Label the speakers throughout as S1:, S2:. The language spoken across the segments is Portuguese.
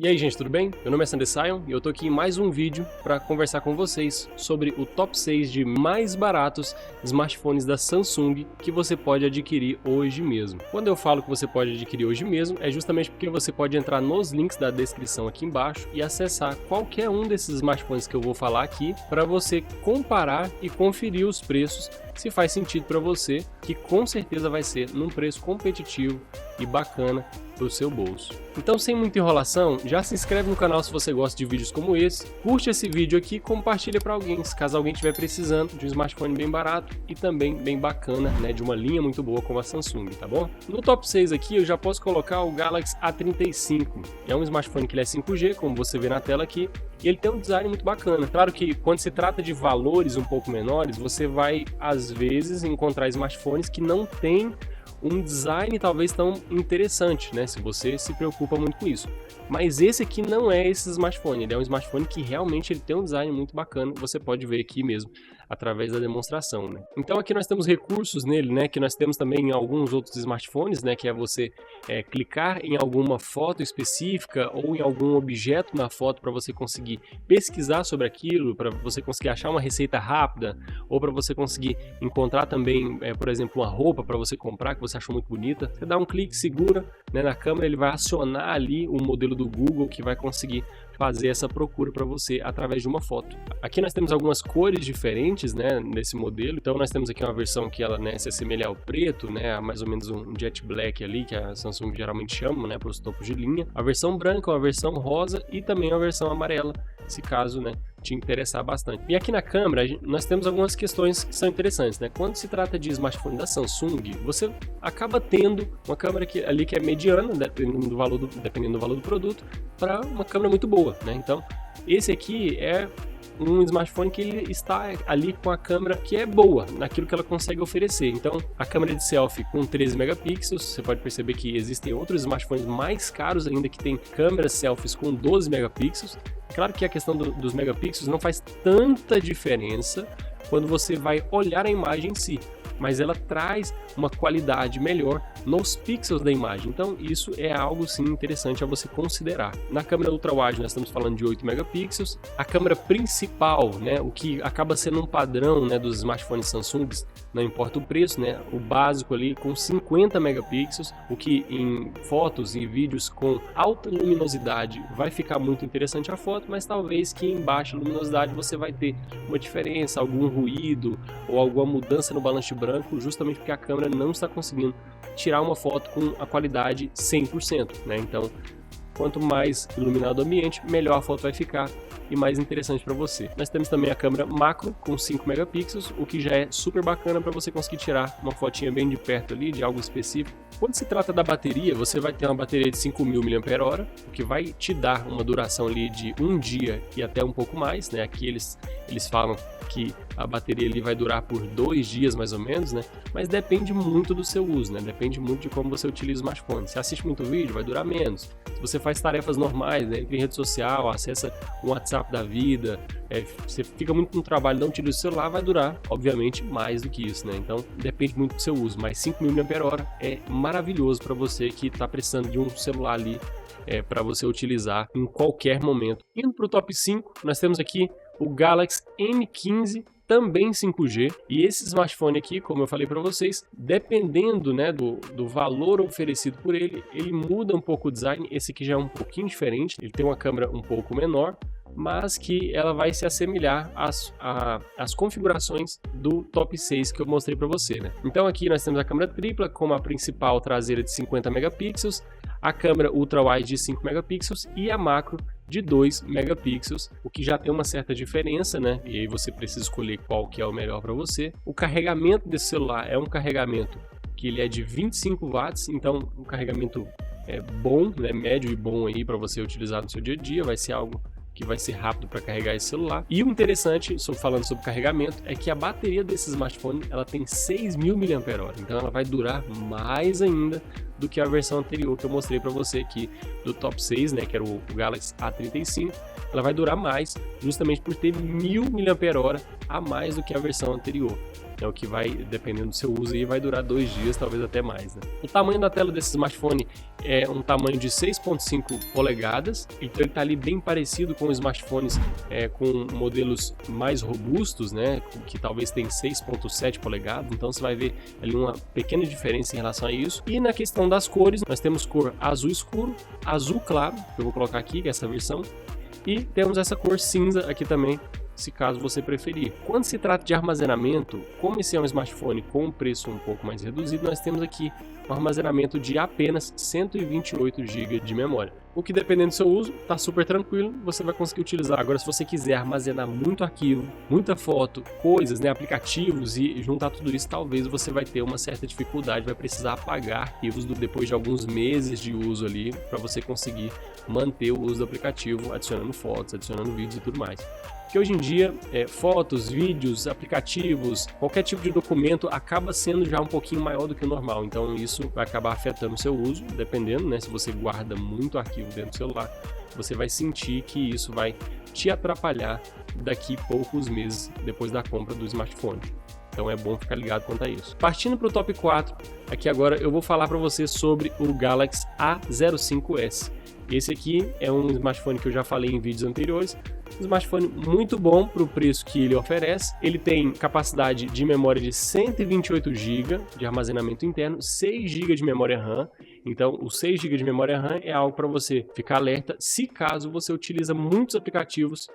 S1: E aí, gente, tudo bem? Meu nome é Sander Sion e eu tô aqui em mais um vídeo para conversar com vocês sobre o top 6 de mais baratos smartphones da Samsung que você pode adquirir hoje mesmo. Quando eu falo que você pode adquirir hoje mesmo, é justamente porque você pode entrar nos links da descrição aqui embaixo e acessar qualquer um desses smartphones que eu vou falar aqui para você comparar e conferir os preços se faz sentido para você, que com certeza vai ser num preço competitivo e bacana para o seu bolso. Então, sem muita enrolação, já se inscreve no canal se você gosta de vídeos como esse, curte esse vídeo aqui e compartilha para alguém, caso alguém estiver precisando de um smartphone bem barato e também bem bacana, né, de uma linha muito boa como a Samsung, tá bom? No top 6 aqui eu já posso colocar o Galaxy A35. É um smartphone que ele é 5G, como você vê na tela aqui, e ele tem um design muito bacana. Claro que quando se trata de valores um pouco menores, você vai às vezes encontrar smartphones que não têm um design talvez tão interessante, né, se você se preocupa muito com isso. Mas esse aqui não é esse smartphone, ele é um smartphone que realmente ele tem um design muito bacana, você pode ver aqui mesmo, através da demonstração, né. Então aqui nós temos recursos nele, né, que nós temos também em alguns outros smartphones, né, que é você clicar em alguma foto específica ou em algum objeto na foto para você conseguir pesquisar sobre aquilo, para você conseguir achar uma receita rápida, ou para você conseguir encontrar também, por exemplo, uma roupa para você comprar que você achou muito bonita. Você dá um clique, segura, né, na câmera, ele vai acionar ali o modelo do Google que vai conseguir fazer essa procura para você através de uma foto. Aqui nós temos algumas cores diferentes, né, nesse modelo. Então nós temos aqui uma versão que ela, né, se assemelha ao preto, né, a mais ou menos um jet black ali, que a Samsung geralmente chama, né, para os topos de linha. A versão branca, uma versão rosa e também a versão amarela, se caso, né, te interessar bastante. E aqui na câmera nós temos algumas questões que são interessantes, né? Quando se trata de smartphone da Samsung, você acaba tendo uma câmera que é mediana, dependendo do valor do produto, para uma câmera muito boa, né? Então, esse aqui é um smartphone que ele está ali com a câmera que é boa, naquilo que ela consegue oferecer. Então, a câmera de selfie com 13 megapixels, você pode perceber que existem outros smartphones mais caros ainda que tem câmeras selfies com 12 megapixels. Claro que a questão dos megapixels não faz tanta diferença quando você vai olhar a imagem em si, mas ela traz uma qualidade melhor nos pixels da imagem. Então isso é algo sim interessante a você considerar. Na câmera ultra-wide nós estamos falando de 8 megapixels. A câmera principal, né, o que acaba sendo um padrão, né, dos smartphones Samsung, não importa o preço, né, o básico ali com 50 megapixels, o que em fotos e vídeos com alta luminosidade vai ficar muito interessante a foto, mas talvez que em baixa luminosidade você vai ter uma diferença, algum ruído ou alguma mudança no balanço branco, justamente porque a câmera não está conseguindo tirar uma foto com a qualidade 100%, né? Então, quanto mais iluminado o ambiente, melhor a foto vai ficar e mais interessante para você. Nós temos também a câmera macro com 5 megapixels, o que já é super bacana para você conseguir tirar uma fotinha bem de perto ali, de algo específico. Quando se trata da bateria, você vai ter uma bateria de 5.000 mAh, o que vai te dar uma duração ali de um dia e até um pouco mais, né? Aqui eles falam que a bateria ali vai durar por 2 dias mais ou menos, né? Mas depende muito do seu uso, né? Depende muito de como você utiliza o smartphone. Se assiste muito vídeo, vai durar menos. Se você faz tarefas normais, né, em rede social, acessa um WhatsApp da vida, você fica muito no trabalho, não utiliza o celular, vai durar, obviamente, mais do que isso, né? Então, depende muito do seu uso, mas 5.000 mAh é maravilhoso para você que está precisando de um celular ali para você utilizar em qualquer momento. Indo para o top 5, nós temos aqui o Galaxy M15, também 5G, e esse smartphone aqui, como eu falei para vocês, dependendo, né, do valor oferecido por ele, ele muda um pouco o design. Esse aqui já é um pouquinho diferente, ele tem uma câmera um pouco menor, mas que ela vai se assemelhar às configurações do top 6 que eu mostrei para você, né? Então aqui nós temos a câmera tripla com a principal traseira de 50 megapixels, a câmera ultra-wide de 5 megapixels e a macro de 2 megapixels, o que já tem uma certa diferença, né? E aí você precisa escolher qual que é o melhor para você. O carregamento desse celular é um carregamento que ele é de 25 watts, então um carregamento bom, né? Médio e bom aí para você utilizar no seu dia a dia, vai ser algo que vai ser rápido para carregar esse celular. E o interessante, falando sobre carregamento, é que a bateria desse smartphone ela tem 6.000 mAh, então ela vai durar mais ainda do que a versão anterior que eu mostrei para você aqui do top 6, né, que era o Galaxy A35. Ela vai durar mais, justamente por ter 1.000 mAh a mais do que a versão anterior. É o que vai, dependendo do seu uso, aí vai durar 2 dias, talvez até mais, né? O tamanho da tela desse smartphone é um tamanho de 6.5 polegadas, então ele está ali bem parecido com smartphones com modelos mais robustos, né? Que talvez tem 6.7 polegadas, então você vai ver ali uma pequena diferença em relação a isso. E na questão das cores, nós temos cor azul escuro, azul claro, que eu vou colocar aqui, que é essa versão, e temos essa cor cinza aqui também, se caso você preferir. Quando se trata de armazenamento, como esse é um smartphone com um preço um pouco mais reduzido, nós temos aqui um armazenamento de apenas 128 GB de memória. O que, dependendo do seu uso, está super tranquilo, você vai conseguir utilizar. Agora, se você quiser armazenar muito arquivo, muita foto, coisas, né, aplicativos e juntar tudo isso, talvez você vai ter uma certa dificuldade, vai precisar apagar arquivos depois de alguns meses de uso ali, para você conseguir manter o uso do aplicativo, adicionando fotos, adicionando vídeos e tudo mais. Porque hoje em dia, fotos, vídeos, aplicativos, qualquer tipo de documento acaba sendo já um pouquinho maior do que o normal. Então isso vai acabar afetando o seu uso, dependendo, né? Se você guarda muito arquivo dentro do celular, você vai sentir que isso vai te atrapalhar daqui poucos meses depois da compra do smartphone. Então é bom ficar ligado quanto a isso. Partindo para o top 4, aqui agora eu vou falar para você sobre o Galaxy A05s. Esse aqui é um smartphone que eu já falei em vídeos anteriores, um smartphone muito bom para o preço que ele oferece. Ele tem capacidade de memória de 128 GB de armazenamento interno, 6 GB de memória RAM. Então, os 6 GB de memória RAM é algo para você ficar alerta se caso você utiliza muitos aplicativos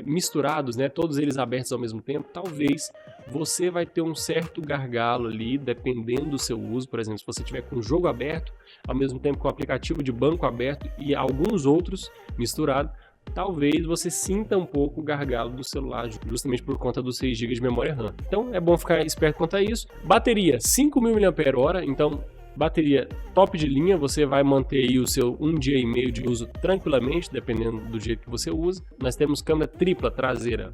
S1: misturados, né, todos eles abertos ao mesmo tempo. Talvez você vai ter um certo gargalo ali, dependendo do seu uso. Por exemplo, se você tiver com o jogo aberto, ao mesmo tempo com o aplicativo de banco aberto e alguns outros misturados, talvez você sinta um pouco o gargalo do celular, justamente por conta dos 6 GB de memória RAM. Então é bom ficar esperto quanto a isso. Bateria 5.000 mAh, então bateria top de linha, você vai manter aí o seu 1 dia e meio de uso tranquilamente, dependendo do jeito que você usa. Nós temos câmera tripla traseira,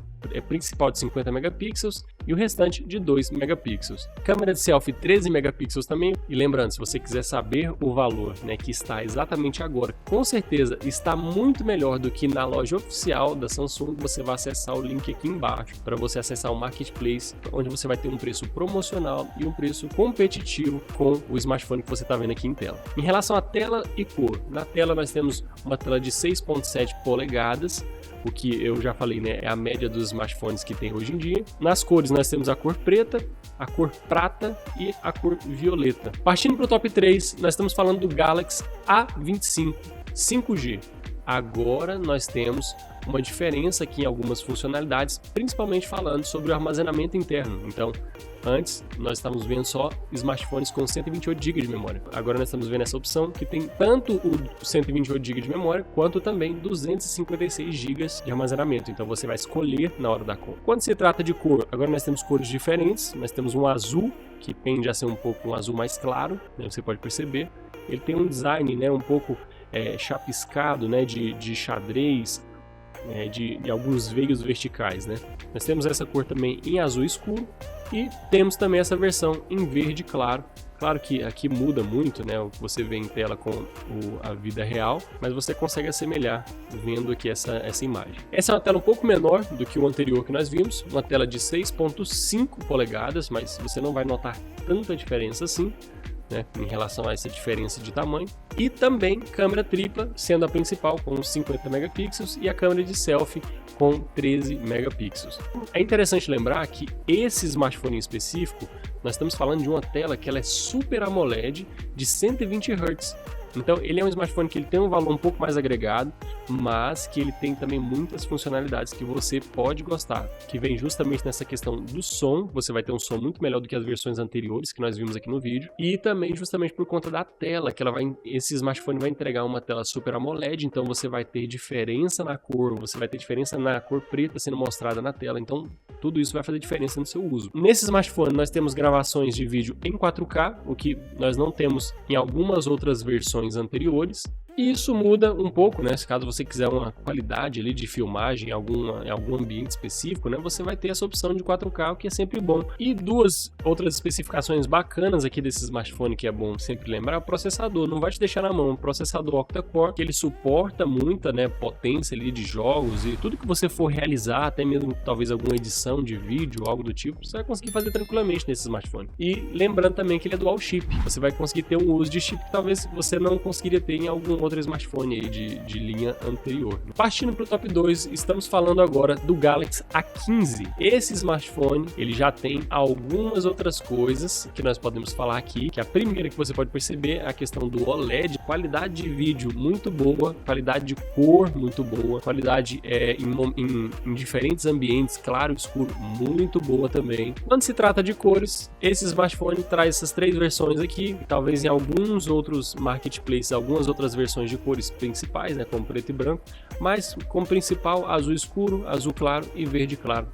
S1: principal de 50 megapixels e o restante de 2 megapixels. Câmera de selfie 13 megapixels também. E lembrando, se você quiser saber o valor, né, que está exatamente agora, com certeza está muito melhor do que na loja oficial da Samsung. Você vai acessar o link aqui embaixo para você acessar o Marketplace, onde você vai ter um preço promocional e um preço competitivo com o smartphone que você está vendo aqui em tela. Em relação à tela e cor, na tela nós temos uma tela de 6.7 polegadas, o que eu já falei, né, é a média dos smartphones que tem hoje em dia. Nas cores nós temos a cor preta, a cor prata e a cor violeta. Partindo para o top 3, nós estamos falando do Galaxy A25 5G. Agora nós temos uma diferença aqui em algumas funcionalidades, principalmente falando sobre o armazenamento interno. Então, antes nós estávamos vendo só smartphones com 128 GB de memória. Agora nós estamos vendo essa opção que tem tanto o 128 GB de memória quanto também 256 GB de armazenamento. Então você vai escolher na hora da compra. Quando se trata de cor, agora nós temos cores diferentes. Nós temos um azul que tende a ser um pouco um azul mais claro, né? Você pode perceber. Ele tem um design, né, um pouco chapiscado, né, de xadrez, de alguns veios verticais, né? Nós temos essa cor também em azul escuro e temos também essa versão em verde claro. Claro que aqui muda muito, né, o que você vê em tela com a vida real, mas você consegue assemelhar vendo aqui essa imagem. Essa é uma tela um pouco menor do que o anterior que nós vimos, uma tela de 6.5 polegadas, mas você não vai notar tanta diferença assim, né, em relação a essa diferença de tamanho. E também câmera tripla, sendo a principal com 50 megapixels e a câmera de selfie com 13 megapixels. É interessante lembrar que esse smartphone em específico, nós estamos falando de uma tela que ela é Super AMOLED de 120 Hz. Então ele é um smartphone que ele tem um valor um pouco mais agregado, mas que ele tem também muitas funcionalidades que você pode gostar, que vem justamente nessa questão do som. Você vai ter um som muito melhor do que as versões anteriores que nós vimos aqui no vídeo, e também justamente por conta da tela, que esse smartphone vai entregar uma tela Super AMOLED, então você vai ter diferença na cor, você vai ter diferença na cor preta sendo mostrada na tela, então tudo isso vai fazer diferença no seu uso. Nesse smartphone nós temos gravações de vídeo em 4K, o que nós não temos em algumas outras versões anteriores. E isso muda um pouco, né? Se caso você quiser uma qualidade ali de filmagem em algum ambiente específico, né? Você vai ter essa opção de 4K, o que é sempre bom. E duas outras especificações bacanas aqui desse smartphone que é bom sempre lembrar, o processador. Não vai te deixar na mão, o processador octa-core, que ele suporta muita, né, potência ali de jogos e tudo que você for realizar, até mesmo talvez alguma edição de vídeo, algo do tipo, você vai conseguir fazer tranquilamente nesse smartphone. E lembrando também que ele é dual chip, você vai conseguir ter um uso de chip que talvez você não conseguiria ter em algum outro smartphone aí de linha anterior. Partindo para o top 2, estamos falando agora do Galaxy A15. Esse smartphone, ele já tem algumas outras coisas que nós podemos falar aqui, que a primeira que você pode perceber é a questão do OLED, qualidade de vídeo muito boa, qualidade de cor muito boa, qualidade em diferentes ambientes, claro e escuro, muito boa também. Quando se trata de cores, esse smartphone traz essas três versões aqui, talvez em alguns outros marketplaces, algumas outras versões de cores principais, né, como preto e branco, mas como principal azul escuro, azul claro e verde claro,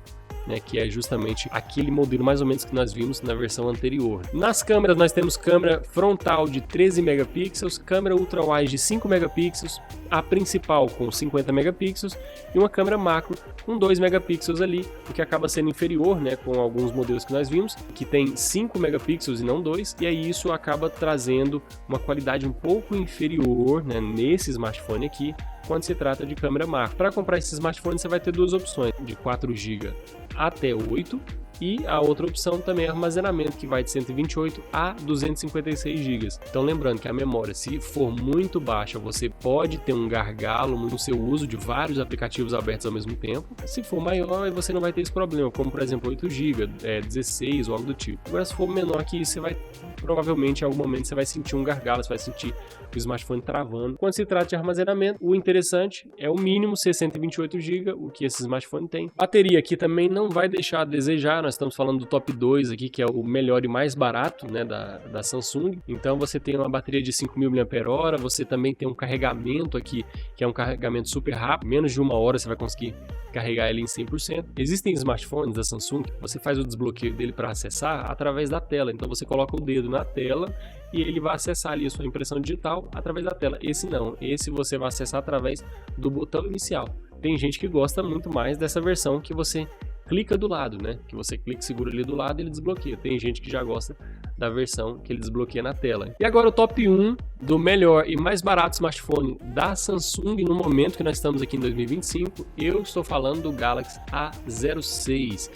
S1: né, que é justamente aquele modelo mais ou menos que nós vimos na versão anterior. Nas câmeras nós temos câmera frontal de 13 megapixels, câmera ultra-wide de 5 megapixels, a principal com 50 megapixels e uma câmera macro com 2 megapixels ali, o que acaba sendo inferior, né, com alguns modelos que nós vimos, que tem 5 megapixels e não 2, e aí isso acaba trazendo uma qualidade um pouco inferior, né, nesse smartphone aqui, quando se trata de câmera macro. Para comprar esse smartphone você vai ter duas opções, de 4 GB até 8, e a outra opção também é armazenamento, que vai de 128 a 256 GB. Então lembrando que a memória, se for muito baixa, você pode ter um gargalo no seu uso de vários aplicativos abertos ao mesmo tempo. Se for maior, você não vai ter esse problema, como por exemplo 8 GB, 16 ou algo do tipo. Agora se for menor que isso, você vai provavelmente em algum momento você vai sentir um gargalo, você vai sentir o smartphone travando. Quando se trata de armazenamento, o interessante é o mínimo ser 128 GB, o que esse smartphone tem. Bateria aqui também não vai deixar a desejar, nós estamos falando do top 2 aqui, que é o melhor e mais barato, né, da Samsung. Então você tem uma bateria de 5.000 mAh, você também tem um carregamento aqui, que é um carregamento super rápido, menos de 1 hora você vai conseguir carregar ele em 100%. Existem smartphones da Samsung que você faz o desbloqueio dele para acessar através da tela, então você coloca o dedo na tela e ele vai acessar ali a sua impressão digital através da tela. Esse não, esse você vai acessar através do botão inicial. Tem gente que gosta muito mais dessa versão que você clica do lado, né? Que você clica, segura ali do lado e ele desbloqueia. Tem gente que já gosta da versão que ele desbloqueia na tela. E agora o top 1 do melhor e mais barato smartphone da Samsung no momento que nós estamos aqui em 2025, eu estou falando do Galaxy A06.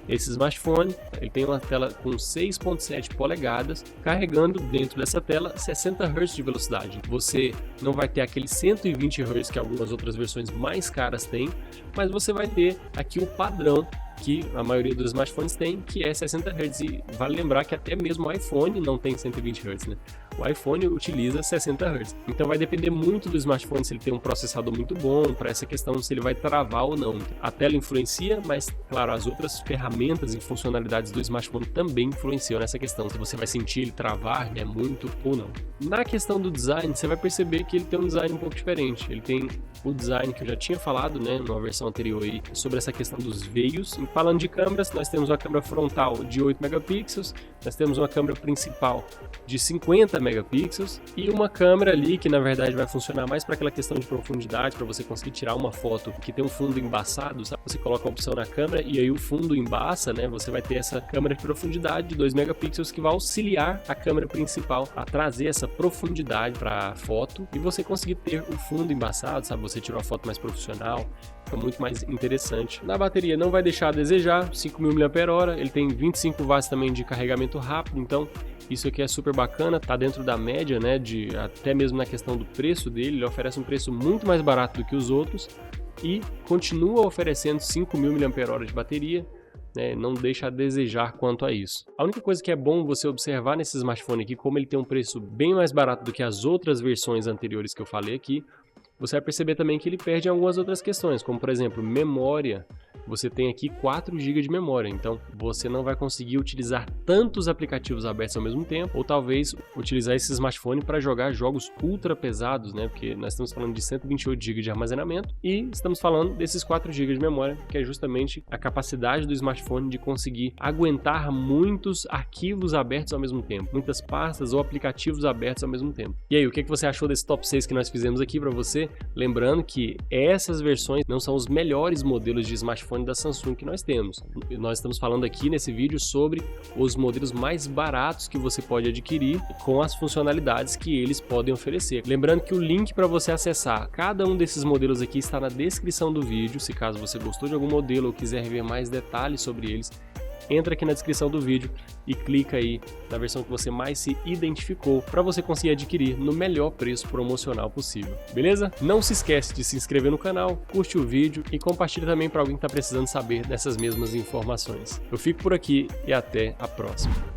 S1: Esse smartphone, ele tem uma tela com 6.7 polegadas, carregando dentro dessa tela 60 Hz de velocidade. Você não vai ter aquele 120 Hz que algumas outras versões mais caras têm, mas você vai ter aqui o padrão que a maioria dos smartphones tem, que é 60 Hz. E vale lembrar que até mesmo o iPhone não tem 120 Hz, né? O iPhone utiliza 60 Hz. Então vai depender muito do smartphone, se ele tem um processador muito bom, para essa questão se ele vai travar ou não. A tela influencia, mas claro, as outras ferramentas e funcionalidades do smartphone também influenciam nessa questão, se você vai sentir ele travar, né, muito ou não. Na questão do design, você vai perceber que ele tem um design um pouco diferente. Ele tem o design que eu já tinha falado, né, numa versão anterior aí, sobre essa questão dos veios. E falando de câmeras, nós temos uma câmera frontal de 8 megapixels, nós temos uma câmera principal de 50 megapixels e uma câmera ali que na verdade vai funcionar mais para aquela questão de profundidade, para você conseguir tirar uma foto que tem um fundo embaçado, sabe? Você coloca a opção na câmera e aí o fundo embaça, né? Você vai ter essa câmera de profundidade de 2 megapixels que vai auxiliar a câmera principal a trazer essa profundidade para a foto e você conseguir ter o fundo embaçado, sabe? Você tirou uma foto mais profissional, fica muito mais interessante. Na bateria não vai deixar a desejar, 5.000 mAh, ele tem 25 watts também de carregamento rápido, então isso aqui é super bacana, tá dentro da média, né, de até mesmo na questão do preço dele, ele oferece um preço muito mais barato do que os outros e continua oferecendo 5.000 mAh de bateria, né, não deixa a desejar quanto a isso. A única coisa que é bom você observar nesse smartphone aqui, como ele tem um preço bem mais barato do que as outras versões anteriores que eu falei aqui, você vai perceber também que ele perde algumas outras questões, como por exemplo, memória. você tem aqui 4 GB de memória, então você não vai conseguir utilizar tantos aplicativos abertos ao mesmo tempo, ou talvez utilizar esse smartphone para jogar jogos ultra pesados, né? Porque nós estamos falando de 128 GB de armazenamento e estamos falando desses 4 GB de memória, que é justamente a capacidade do smartphone de conseguir aguentar muitos arquivos abertos ao mesmo tempo, muitas pastas ou aplicativos abertos ao mesmo tempo. E aí, o que você achou desse top 6 que nós fizemos aqui para você? Lembrando que essas versões não são os melhores modelos de smartphone da Samsung que nós temos. Nós estamos falando aqui nesse vídeo sobre os modelos mais baratos que você pode adquirir com as funcionalidades que eles podem oferecer. Lembrando que o link para você acessar cada um desses modelos aqui está na descrição do vídeo. Se caso você gostou de algum modelo ou quiser ver mais detalhes sobre eles, entra aqui na descrição do vídeo e clica aí na versão que você mais se identificou para você conseguir adquirir no melhor preço promocional possível, beleza? Não se esquece de se inscrever no canal, curte o vídeo e compartilha também para alguém que está precisando saber dessas mesmas informações. Eu fico por aqui e até a próxima.